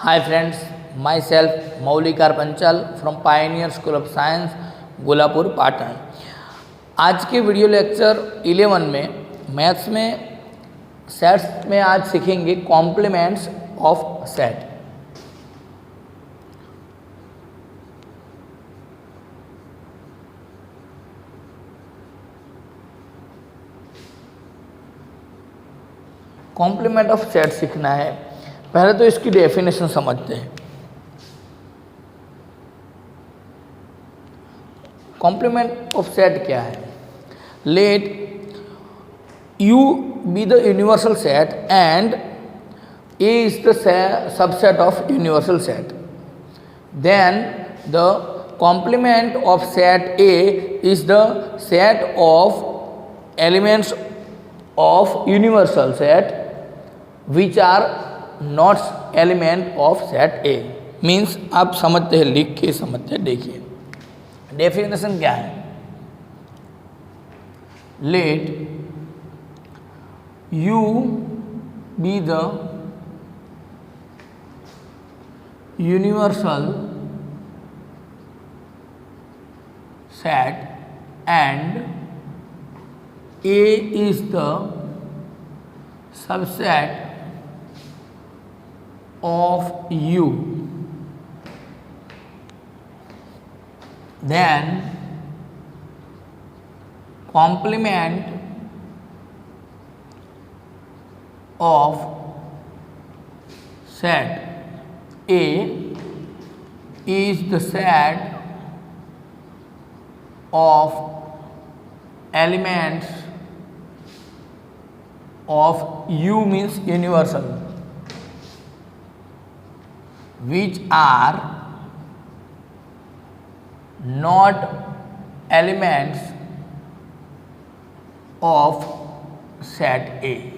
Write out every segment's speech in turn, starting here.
Hi friends, myself Maulikar Panchal from Pioneer School of Science, Golapur Patan. आज के video lecture 11 में maths में sets में आज सीखेंगे complements of set. Complement of set सीखना है। पहले तो इसकी डेफिनेशन समझते हैं। कॉम्प्लीमेंट ऑफ सेट क्या है? Let U be the universal set and A is the subset of universal set. Then the complement of set A is the set of elements of universal set which are not element of set A. Means आप समझते हैं, लिख के समझते हैं। देखिए definition क्या है। Let U be the universal set and A is the subset of U. Then complement of set A is the set of elements of U means universal which are not elements of set A.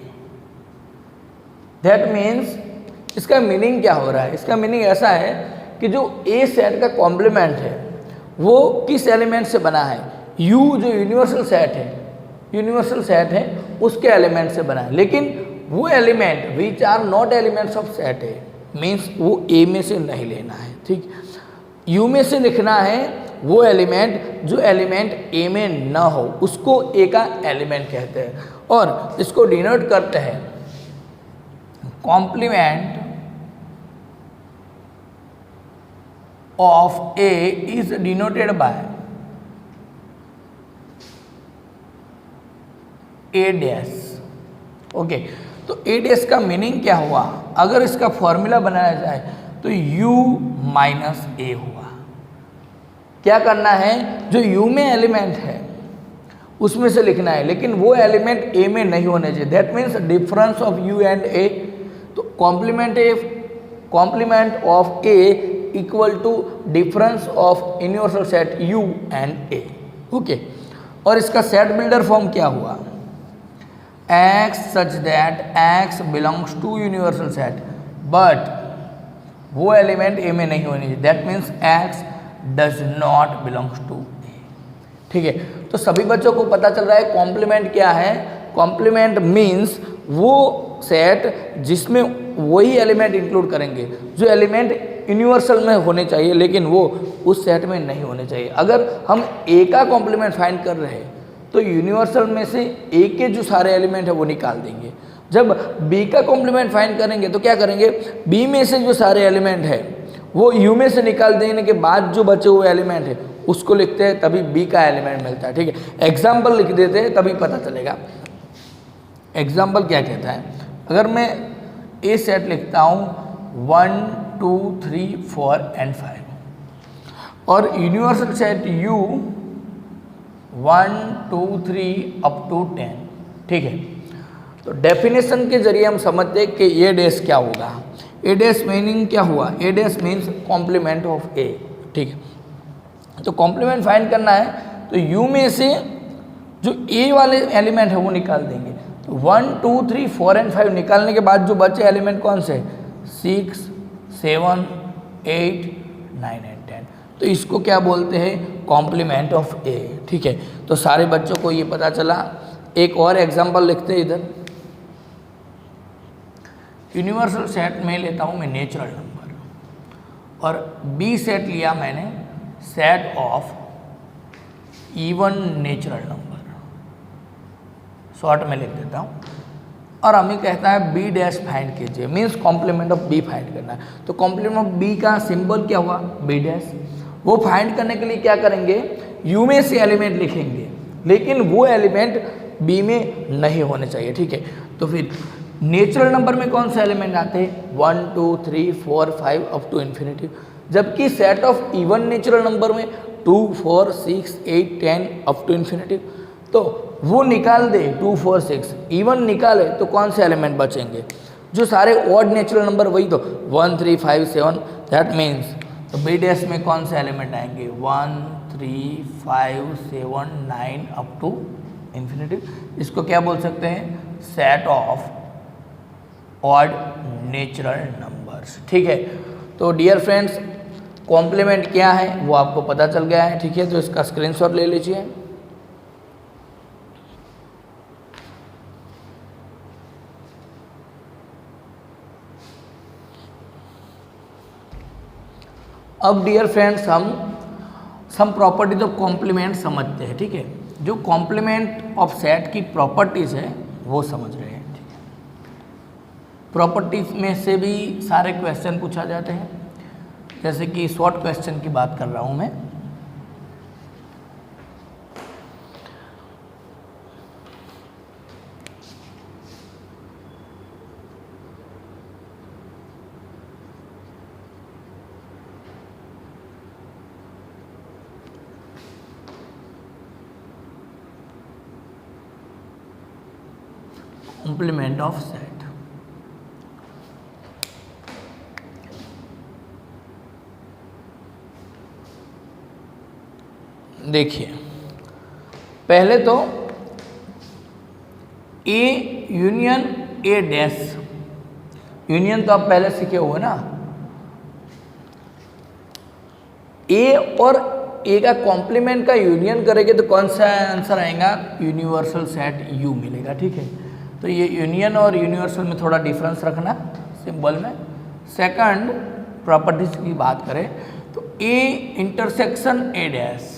That means इसका meaning क्या हो रहा है? इसका meaning ऐसा है कि जो ए सेट का कॉम्प्लीमेंट है वो किस एलिमेंट से बना है? यू जो यूनिवर्सल सेट है उसके एलिमेंट से बना है। लेकिन वो element which are not elements of set है, मीन्स वो ए में से नहीं लेना है। ठीक, यू में से लिखना है वो एलिमेंट जो एलिमेंट ए में ना हो, उसको ए का एलिमेंट कहते हैं। और इसको डिनोट करते हैं complement of A is denoted by A dash। Okay, तो A dash का मीनिंग क्या हुआ? अगर इसका फॉर्मूला बनाया जाए तो U माइनस A हुआ। क्या करना है? जो U में एलिमेंट है उसमें से लिखना है, लेकिन वो एलिमेंट A में नहीं होने चाहिए। That means difference of U and A। तो complement of A equal to difference of universal set U and A. Okay, और इसका सेट बिल्डर फॉर्म क्या हुआ? X such that x belongs to universal set but वो element A में नहीं होनी चाहिए। That means x does not belongs to A. ठीक है, तो सभी बच्चों को पता चल रहा है कॉम्प्लीमेंट क्या है। कॉम्प्लीमेंट मीन्स वो सेट जिसमें वही एलिमेंट इंक्लूड करेंगे जो एलिमेंट यूनिवर्सल में होने चाहिए लेकिन वो उस सेट में नहीं होने चाहिए। अगर हम ए का कॉम्प्लीमेंट फाइंड कर रहे हैं तो यूनिवर्सल में से ए के जो सारे एलिमेंट है वो निकाल देंगे। जब बी का कॉम्प्लीमेंट फाइंड करेंगे तो क्या करेंगे? बी में से जो सारे एलिमेंट है वो यू में से निकाल देने के बाद जो बचे हुए एलिमेंट है उसको लिखते हैं, तभी बी का एलिमेंट मिलता है। ठीक है, एग्जाम्पल लिख देते हैं तभी पता चलेगा। एग्जाम्पल क्या कहता है? अगर मैं ए सेट लिखता हूँ 1 2 3 4 एंड 5 और universal set U 1 2 3 up to 10। ठीक है, तो डेफिनेशन के जरिए हम समझते हैं कि ए डैश क्या होगा। ए डैश मीनिंग क्या हुआ? ए डैश मीन्स कॉम्प्लीमेंट ऑफ ए। ठीक है, तो कॉम्प्लीमेंट फाइंड करना है तो यू में से जो ए वाले एलिमेंट है वो निकाल देंगे। 1 2 3 4 एंड 5 निकालने के बाद जो बचे एलिमेंट कौन से? 6 7 8 9 एंड 10। तो इसको क्या बोलते हैं? कॉम्प्लीमेंट ऑफ ए। ठीक है, तो सारे बच्चों को ये पता चला। एक और एग्जांपल लिखते हैं इधर। यूनिवर्सल सेट में लेता हूँ मैं नेचुरल नंबर। और बी सेट लिया मैंने set of even natural number, short में लिख देता हूँ, और हमें कहता है बी डैश फाइंड कीजिए, means complement of B find करना है। तो कॉम्प्लीमेंट ऑफ बी का सिंबल क्या हुआ, बी डैश। वो फाइंड करने के लिए क्या करेंगे, यू में से एलिमेंट लिखेंगे, लेकिन वो एलिमेंट बी में नहीं होने चाहिए, ठीक है। तो फिर नेचुरल नंबर में कौन से एलिमेंट आते हैं, 1 2 3 4 5 अप टू इन्फिनिटी, जबकि set of even natural number में 2 4 6 8 10 अप टू इन्फिनिटी। तो वो निकाल दे 2 4 6, इवन निकाले तो कौन से एलिमेंट बचेंगे, जो सारे ऑड नेचुरल नंबर वही तो 1 3 5 7, दैट मीन्स तो बी डैश में कौन से एलिमेंट आएंगे, 1 3 5 7 9 अप टू इन्फिनिटी। इसको क्या बोल सकते हैं, set of odd natural numbers, ठीक है। तो डियर फ्रेंड्स, कॉम्प्लीमेंट क्या है वो आपको पता चल गया है, ठीक है। तो इसका स्क्रीनशॉट ले लीजिए। अब डियर फ्रेंड्स, हम सम प्रॉपर्टीज ऑफ कॉम्प्लीमेंट समझते हैं, ठीक है। जो कॉम्प्लीमेंट ऑफ सेट की प्रॉपर्टीज है वो समझ रहे हैं, ठीक है। प्रॉपर्टीज में से भी सारे क्वेश्चन पूछा जाते हैं, जैसे कि शॉर्ट क्वेश्चन की बात कर रहा हूँ मैं। कॉम्प्लीमेंट ऑफ सेट, देखिए पहले तो ए यूनियन ए डैश, यूनियन तो आप पहले सीखे हुए ना, ए और ए का कॉम्प्लीमेंट का यूनियन करेंगे तो कौन सा आंसर आएगा, यूनिवर्सल सेट यू मिलेगा, ठीक है। तो ये यूनियन और यूनिवर्सल में थोड़ा डिफरेंस रखना सिंबल में। सेकंड प्रॉपर्टीज की बात करें तो ए इंटरसेक्शन ए डैश,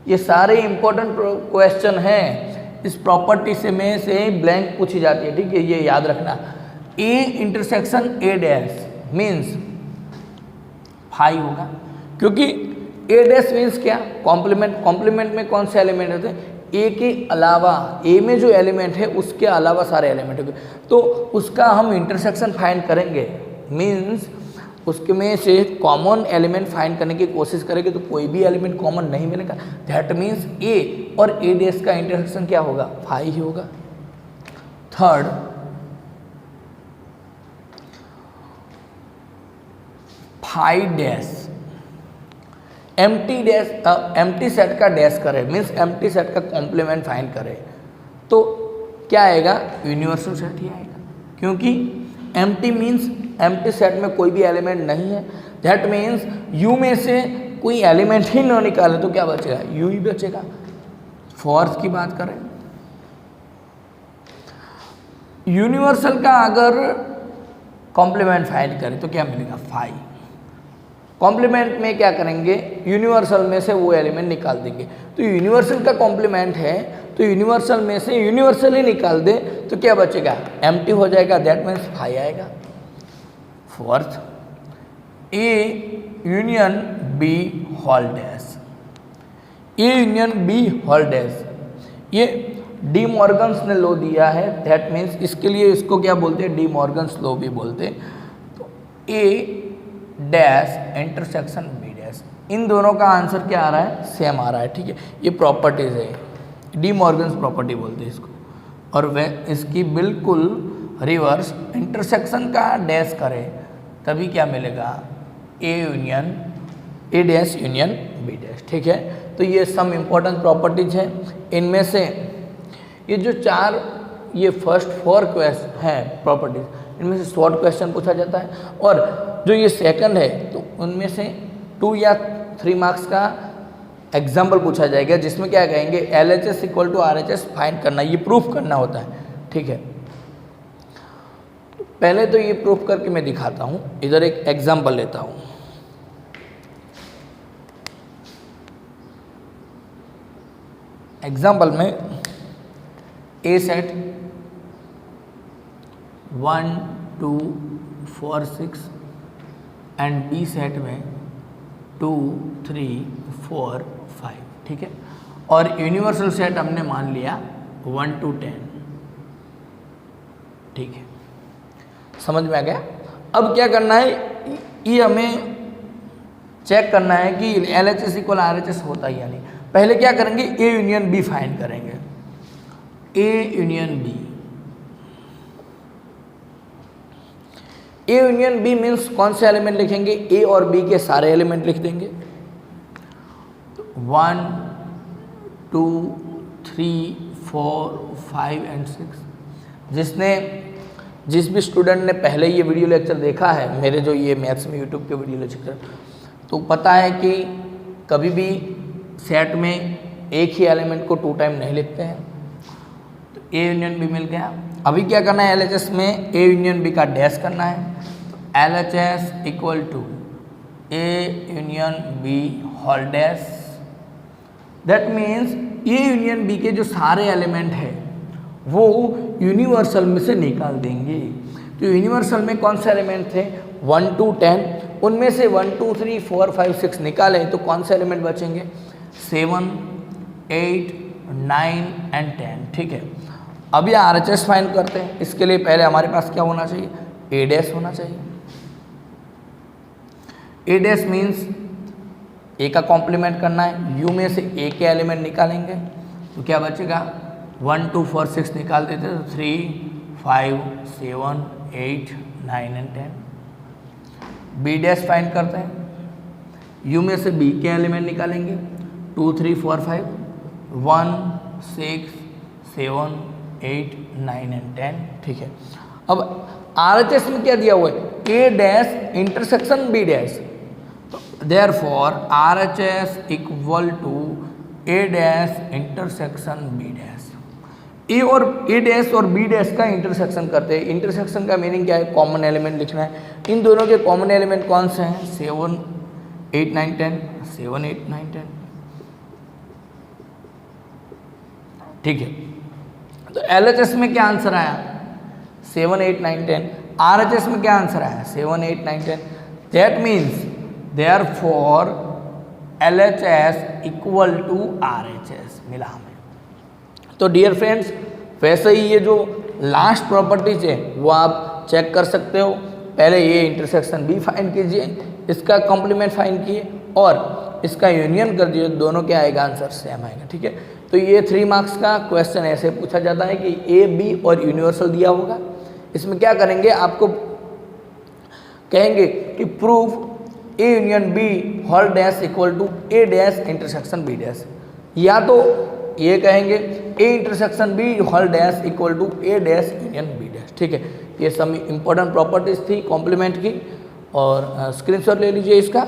ये सारे इंपॉर्टेंट क्वेश्चन हैं, इस प्रॉपर्टी से में से ब्लैंक पूछी जाती है, ठीक है, ये याद रखना। A intersection A dash means 5 होगा, क्योंकि ए डैश मीन्स क्या, कॉम्प्लीमेंट। कॉम्प्लीमेंट में कौन से एलिमेंट होते हैं, ए के अलावा, ए में जो एलिमेंट है उसके अलावा सारे एलिमेंट होंगे, तो उसका हम इंटरसेक्शन फाइंड करेंगे, मीन्स उसके में से कॉमन एलिमेंट फाइंड करने की कोशिश करेंगे तो कोई भी एलिमेंट कॉमन नहीं मिलेगा, दैट मीन्स ए और ए डैश का इंटरसेक्शन क्या होगा, 5 ही होगा। Third, five dash, empty dash, empty set का डैश करे, मीन्स एम्प्टी सेट का कॉम्प्लीमेंट फाइंड करे, तो क्या आएगा, यूनिवर्सल सेट ही आएगा, क्योंकि एम्प्टी मीन्स एम्प्टी सेट में कोई भी एलिमेंट नहीं है, दैट मीन्स यू में से कोई एलिमेंट ही ना निकाले तो क्या बचेगा, यू ही बचेगा। फोर्थ की बात करें, यूनिवर्सल का अगर कॉम्प्लीमेंट फाइंड करें तो क्या मिलेगा, 5। कॉम्प्लीमेंट में क्या करेंगे, यूनिवर्सल में से वो एलिमेंट निकाल देंगे, तो यूनिवर्सल का कॉम्प्लीमेंट है तो यूनिवर्सल में से यूनिवर्सल ही निकाल दे तो क्या बचेगा, एम्प्टी हो जाएगा, दैट मीन्स 5 आएगा। Fourth, A union B whole dash, A union B whole dash, ये डी मॉर्गन्स ने लॉ दिया है, दैट मीन्स इसके लिए इसको क्या बोलते हैं, डी मॉर्गन्स लॉ भी बोलते हैं। तो ए डैश इंटरसेक्शन बी डैश, इन दोनों का आंसर क्या आ रहा है, सेम आ रहा है, ठीक है। ये प्रॉपर्टीज है, डी मॉर्गन्स प्रॉपर्टी बोलते हैं इसको, और वह इसकी बिल्कुल रिवर्स, इंटरसेक्शन का डैश करे तभी क्या मिलेगा, A union A dash union B dash, ठीक है। तो ये सम इम्पोर्टेंट प्रॉपर्टीज हैं, इनमें से ये जो 4, ये फर्स्ट 4 क्वेश्चन हैं प्रॉपर्टीज, इनमें से शॉर्ट क्वेश्चन पूछा जाता है, और जो ये सेकंड है तो उनमें से 2 या 3 मार्क्स का एग्जाम्पल पूछा जाएगा, जिसमें क्या कहेंगे, LHS equal to RHS find करना, ये प्रूफ करना होता है, ठीक है। पहले तो ये प्रूफ करके मैं दिखाता हूँ, इधर एक एग्जाम्पल लेता हूँ। एग्जाम्पल में ए सेट 1 2 4 6 एंड बी सेट में 2 3 4 5, ठीक है। और यूनिवर्सल सेट हमने मान लिया 1 to 10, ठीक है। समझ में आ गया। अब क्या करना है, ये हमें चेक करना है कि LHS इक्वल RHS होता है या नहीं। पहले क्या करेंगे, ए यूनियन बी फाइंड करेंगे। A union B, A union B means कौन से एलिमेंट लिखेंगे, ए और बी के सारे एलिमेंट लिख देंगे। 1 2 3 4 5 एंड 6। जिस भी स्टूडेंट ने पहले ये वीडियो लेक्चर देखा है, मेरे जो ये मैथ्स में यूट्यूब के वीडियो लेक्चर, तो पता है कि कभी भी सेट में एक ही एलिमेंट को 2 टाइम नहीं लिखते हैं। तो ए यूनियन बी मिल गया। अभी क्या करना है, LHS में ए यूनियन बी का डैश करना है। तो LHS equal to A union B whole dash. That means A union B के जो सारे एलिमेंट हैं वो यूनिवर्सल में से निकाल देंगे। तो यूनिवर्सल में कौन से एलिमेंट थे, 1 to 10, उनमें से 1 2 3 4 5 6 निकालें तो कौन से एलिमेंट बचेंगे, 7 8 9 एंड 10, ठीक है। अब ये RHS फाइंड करते हैं। इसके लिए पहले हमारे पास क्या होना चाहिए, ए डैश होना चाहिए। ए डैश मीन्स ए का कॉम्प्लीमेंट करना है, यू में से ए के एलिमेंट निकालेंगे तो क्या बचेगा, 1 2 4 6 निकाल देते तो 3 5 7 8 9 एंड 10। बी डैश फाइंड करते हैं, यू में से बी के एलिमेंट निकालेंगे 2 3 4 5 1 6 7 8 9 एंड 10, ठीक है। अब RHS में क्या दिया हुआ है, A dash intersection B dash. तो therefore RHS equal to A dash intersection B dash. A dash और बी डैश का इंटरसेक्शन करते हैं। इंटरसेक्शन का मीनिंग क्या है, कॉमन एलिमेंट लिखना है। इन दोनों के कॉमन एलिमेंट कौन से हैं, 7 8 9 10, 7 8 9 10, ठीक है। तो LHS में क्या आंसर आया, 7 8 9 10। RHS में क्या आंसर आया, 7 8 9 10। That means therefore LHS equal to RHS मिला हमें। तो डियर फ्रेंड्स, वैसे ही ये जो लास्ट प्रॉपर्टीज है वो आप चेक कर सकते हो। पहले ये इंटरसेक्शन बी फाइंड कीजिए, इसका कॉम्प्लीमेंट फाइंड किए और इसका यूनियन कर दिए, दोनों क्या आएगा, आंसर सेम आएगा, ठीक है। तो ये 3 मार्क्स का क्वेश्चन ऐसे पूछा जाता है कि ए बी और यूनिवर्सल दिया होगा। इसमें क्या करेंगे, आपको कहेंगे कि prove A union B whole dash equal to A dash intersection B dash, या तो ये कहेंगे A intersection B whole dash equal to A dash union B dash, ठीक है। ये सब इंपॉर्टेंट प्रॉपर्टीज थी कॉम्प्लीमेंट की, और स्क्रीनशॉट ले लीजिए इसका।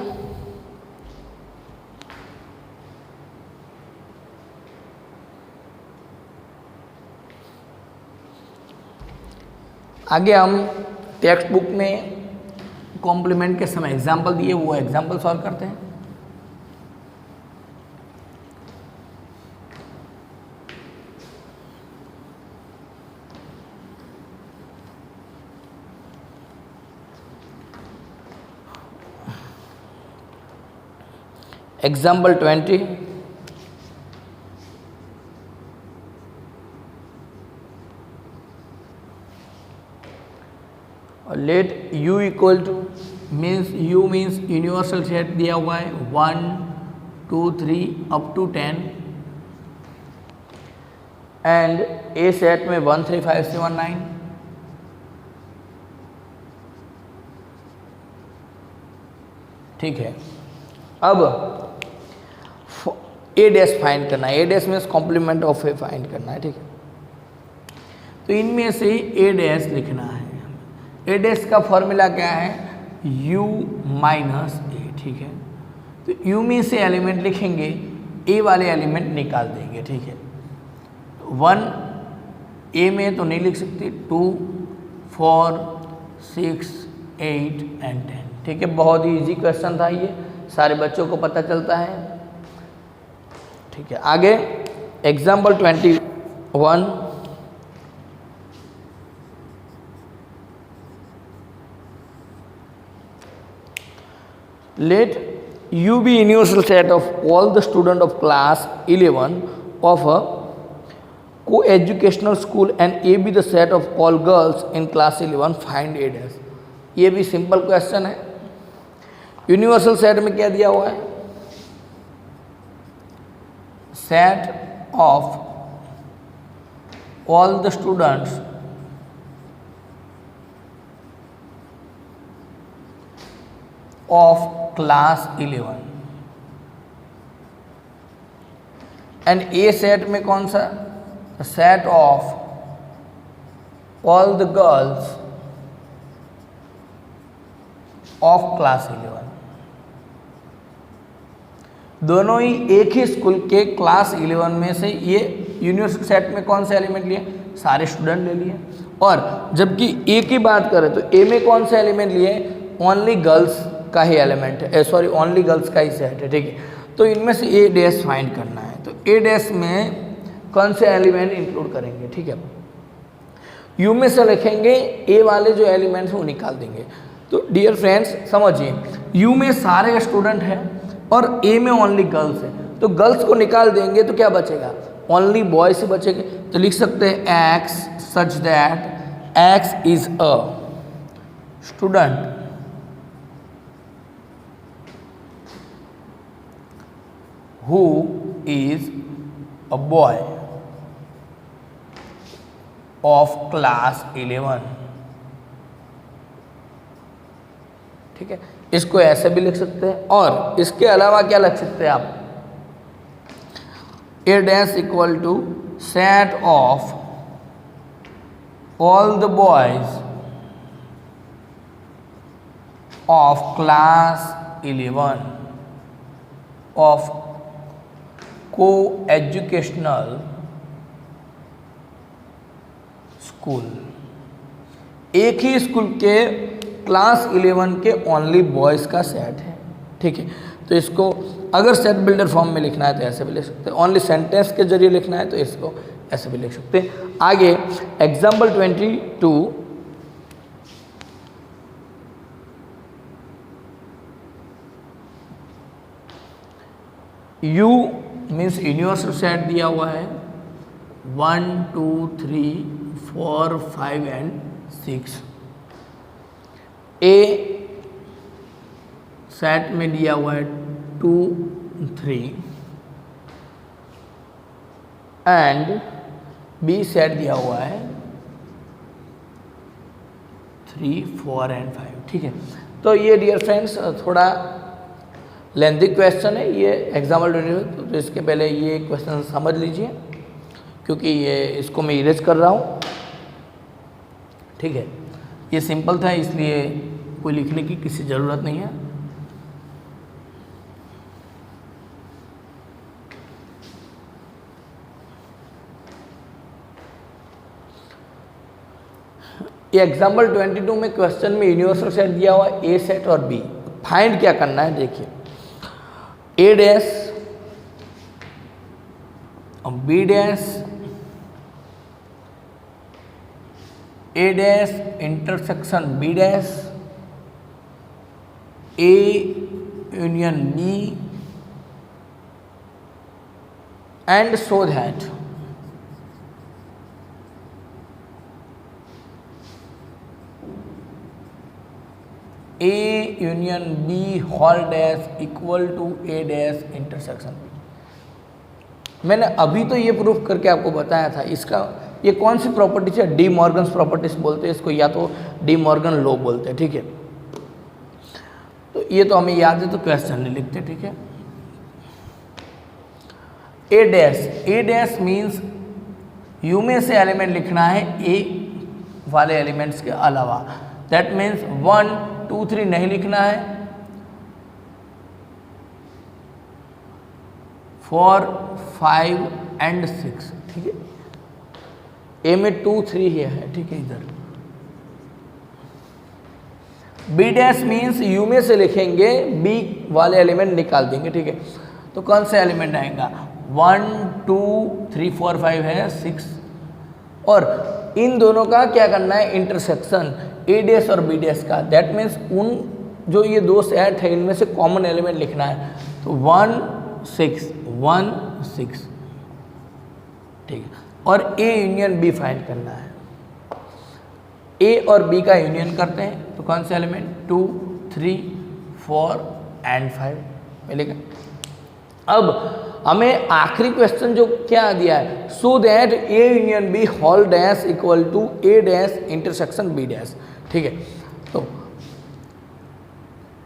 आगे हम टेक्स्ट बुक में कॉम्प्लीमेंट के समय एग्जाम्पल दिए, वो एग्जाम्पल सॉल्व करते हैं। Example 20, let u equal to means u means universal set दिया हुआ है 1 2 3 up to 10 and A set में 1 3 5 7 9, ठीक है। अब ए डैश फाइंड करना है, A dash means complement of A find करना है, ठीक है। तो इनमें से ए डैश लिखना है। ए डैश का फॉर्मूला क्या है, u माइनस ए, ठीक है। तो u में से एलिमेंट लिखेंगे, ए वाले एलिमेंट निकाल देंगे, ठीक है। तो 1 ए में तो नहीं लिख सकते, 2 4 6 8 एंड 10, ठीक है। बहुत ही इजी क्वेश्चन था ये, सारे बच्चों को पता चलता है, ठीक है। आगे example 21, let U be universal set of all the student of class 11 of a co-educational school and A be the set of all girls in class 11, find A dash. ये भी सिंपल क्वेश्चन है। Universal set में क्या दिया हुआ है? Set of all the students of class 11 and A set में कौन सा? Set of all the girls of class 11। दोनों ही एक ही स्कूल के क्लास 11 में से ये यूनिवर्सल सेट में कौन से एलिमेंट लिए? सारे स्टूडेंट ले लिए। और जबकि ए की बात करें तो ए में कौन से एलिमेंट लिए? ओनली गर्ल्स का ही एलिमेंट है, सॉरी ओनली गर्ल्स का ही सेट है, ठीक है। तो इनमें से ए डैश फाइंड करना है, तो ए डैश में कौन से एलिमेंट इंक्लूड करेंगे, ठीक है। यू में से लिखेंगे, ए वाले जो एलिमेंट्स हैं वो निकाल देंगे। तो डियर फ्रेंड्स समझिए, यू में सारे स्टूडेंट हैं और ए में ओनली गर्ल्स हैं, तो गर्ल्स को निकाल देंगे तो क्या बचेगा? ओनली बॉयज ही बचेंगे। तो लिख सकते हैं x such that x is a student who is a boy of class 11, ठीक है। इसको ऐसे भी लिख सकते हैं और इसके अलावा क्या लिख सकते हैं आप? A dash equal to set of all the boys of class 11 of coeducational school. एक ही स्कूल के क्लास 11 के ओनली बॉयज़ का सेट है, ठीक है। तो इसको अगर सेट बिल्डर फॉर्म में लिखना है तो ऐसे भी लिख सकते हैं, ओनली सेंटेंस के जरिए लिखना है तो इसको ऐसे भी लिख सकते हैं। आगे example 22, you means universal set दिया हुआ है 1 2 3 4 5 एंड 6। ए सेट में दिया हुआ है 2 3 एंड बी सेट दिया हुआ है 3 4 एंड 5, ठीक है। तो ये डियर फ्रेंड्स थोड़ा लेंथी क्वेश्चन है ये एग्जाम्पल 22, तो इसके पहले ये क्वेश्चन समझ लीजिए क्योंकि ये इसको मैं इरेज कर रहा हूँ, ठीक है। ये सिंपल था इसलिए कोई लिखने की किसी ज़रूरत नहीं है। ये एग्जाम्पल 22 में क्वेश्चन में यूनिवर्सल सेट दिया हुआ ए सेट और बी, फाइंड क्या करना है देखिए। ए डैश और B dash, A dash intersection B dash, A union B and so that A union B whole dash equal to A dash intersection B. मैंने अभी तो ये प्रूफ करके आपको बताया था। इसका ये कौन सी प्रॉपर्टी है? डी मॉर्गन्स प्रॉपर्टीज बोलते हैं इसको, या तो डी मॉर्गन लॉ बोलते हैं, ठीक है। तो ये तो हमें याद है तो क्वेश्चन नहीं लिखते, ठीक है। A dash, A dash means U में से एलिमेंट लिखना है ए वाले एलिमेंट्स के अलावा। दैट मीन्स 1 2 3 नहीं लिखना है, 4 5 एंड 6, ठीक है। ए में 2 3 ही है, ठीक है। इधर बी डैश मीन्स यू में से लिखेंगे, बी वाले एलिमेंट निकाल देंगे, ठीक है। तो कौन सा एलिमेंट आएगा? 1 2 3 4 5 है 6, और इन दोनों का क्या करना है, इंटरसेक्शन ए डैश और बी डैश का। दैट मीन्स उन जो ये दो सेट है इनमें से कॉमन एलिमेंट लिखना है। तो 1 6 1 6, ठीक है। और ए यूनियन बी फाइंड करना है। ए और बी का यूनियन करते हैं तो कौन से एलिमेंट, 2 3 4 एंड 5 मिलेगा। अब हमें आखिरी क्वेश्चन जो क्या दिया है, so that A union B whole dash equal to A dash intersection B dash, ठीक है। तो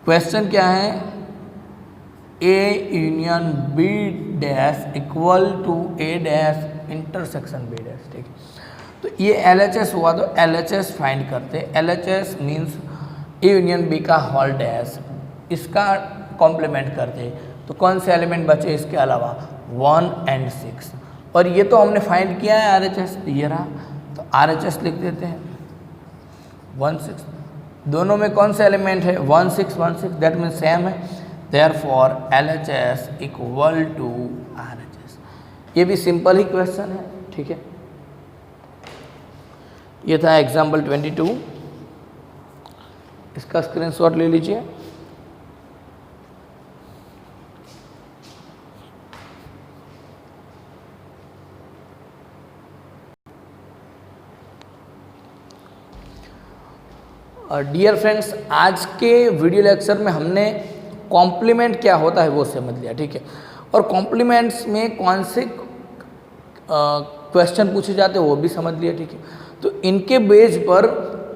क्वेश्चन क्या है, A union B dash equal to A dash intersection B dash, ठीक है। तो ये LHS हुआ, तो LHS फाइंड करते हैं। LHS means A union B का होल डैश, इसका कॉम्प्लीमेंट करते हैं तो कौन से एलिमेंट बचे इसके अलावा, 1 एंड 6, और ये तो हमने फाइंड किया है RHS, ये रहा। तो RHS लिख देते हैं 1 6, दोनों में कौन सा एलिमेंट है, 1 6 1 6, दैट मीन्स सेम है। Therefore LHS equal to RHS। ये भी सिंपल ही क्वेश्चन है, ठीक है। ये था एग्जाम्पल 22, इसका स्क्रीनशॉट ले लीजिए। डियर फ्रेंड्स, आज के वीडियो लेक्चर में हमने कॉम्प्लीमेंट क्या होता है वो समझ लिया, ठीक है। और कॉम्प्लीमेंट्स में कौन से क्वेश्चन पूछे जाते हैं वो भी समझ लिया, ठीक है। तो इनके बेस पर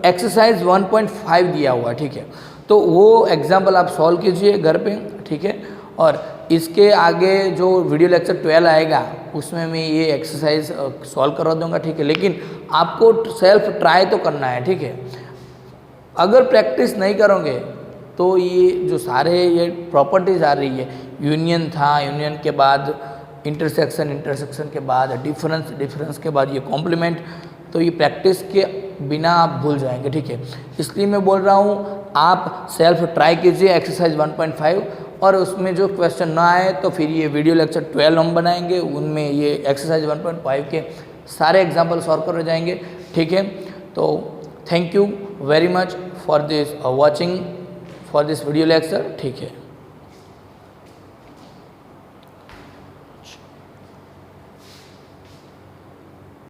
एक्सरसाइज 1.5 दिया हुआ है, ठीक है। तो वो एग्जाम्पल आप सॉल्व कीजिए घर पे, ठीक है। और इसके आगे जो वीडियो लेक्चर 12 आएगा उसमें मैं ये एक्सरसाइज सॉल्व करवा दूंगा, ठीक है। लेकिन आपको सेल्फ ट्राई तो करना है, ठीक है। अगर प्रैक्टिस नहीं करोगे तो ये जो सारे ये प्रॉपर्टीज़ आ रही है, यूनियन था, यूनियन के बाद इंटरसेक्शन, इंटरसेक्शन के बाद डिफरेंस, डिफरेंस के बाद ये कॉम्प्लीमेंट, तो ये प्रैक्टिस के बिना आप भूल जाएंगे, ठीक है। इसलिए मैं बोल रहा हूँ आप सेल्फ ट्राई कीजिए एक्सरसाइज 1.5, और उसमें जो क्वेश्चन ना आए तो फिर ये वीडियो लेक्चर 12 हम बनाएंगे, उनमें ये एक्सरसाइज 1.5 के सारे एग्जाम्पल सॉल्व कर जाएंगे, ठीक है। तो thank you very much for this watching for this video lecture, ठीक है।